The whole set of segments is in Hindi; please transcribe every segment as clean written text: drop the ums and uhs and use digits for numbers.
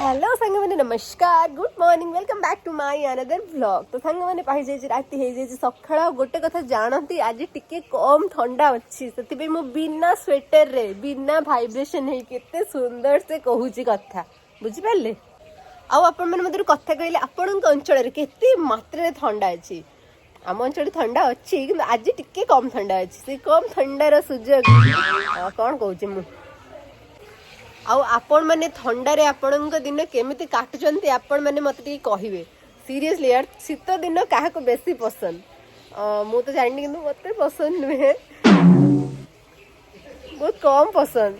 हेलो सांग मैंने नमस्कार good morning welcome back to my another vlog. तो सांग मैंने पाई जाई राति हे जाई सखळा गोटे कथा जानती आज टिके कम ठंडा अछि सेति मु बिना स्वेटर रे बिना वाइब्रेशन हे केते सुंदर से कहूची कथा बुझि पाले। आपण मैंने मधुर कथा कहले आपण अंचल रे केते मात्रा ठंडा अछि। आम अंचल ठंडा अछि कि आज टिके कम ठंडा अछि से कम ठंडार सुजोग कौन कहूची मु आपण मैंने थंडारे आपण दिन केमिति काटुचंती आपण मैंने मत टी कहिबे सीरियसली यार शीत दिन काहा को बेसी पसंद मु तो जानि किंतु मते पसंद नुहे बहुत कम पसंद।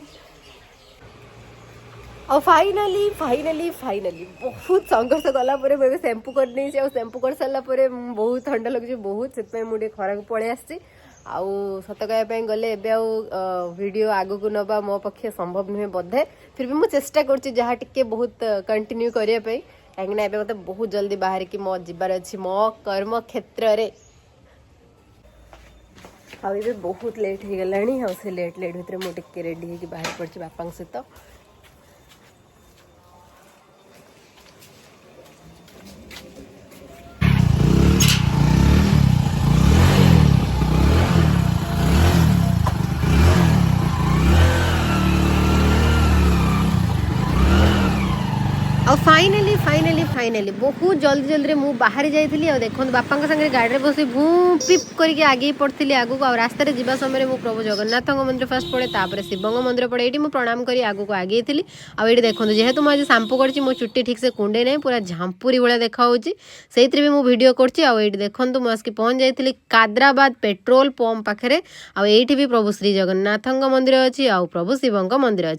और फाइनली फाइनली फाइनली बहुत संघर्ष कला परे मैं शैम्पू कर नहीं शैम्पू कर सारा बहुत ठंडा लगे बहुत से मुझे खरा को पड़े आसी आउ सत कहवाई गले वीडियो आगु को नवा मो पक्षे संभव नुहे बोधे फिर भी मुझे चेष्टा कर बहुत कंटिन्यू करने कहीं मत बहुत जल्दी बाहर की मो जीवार अच्छी मो कर्म क्षेत्र रे आबे बहुत लेट हो गला से लेट लेट भितर मुझे रेडी होगी बाहर पड़ी बापा सहित। फाइनली फाइनली फाइनली बहुत जल्दी जल्दी मु बाहरी जाइली और देखो बापा सागर गाड़ी बस भू पिप करके आगे पड़ी आगू आ रास्तार जावा समय मु प्रभु जगन्नाथ मंदिर फास्ट पड़े तापर शिवंग मंदिर पड़े ये प्रणाम कर आगू आगे थी आगे देखो जेहेतु मुझे शैम्पू कर मो चुट्टी ठीक से कुंडे नहीं पूरा झांपुरी भाया देखा से भी मुझे भिड कर देखो मुझे पहुँच जाइली कादराबाद पेट्रोल पंप पाखे आईटी भी प्रभु श्री जगन्नाथ मंदिर अच्छी आ प्रभु शिवंग मंदिर अच्छी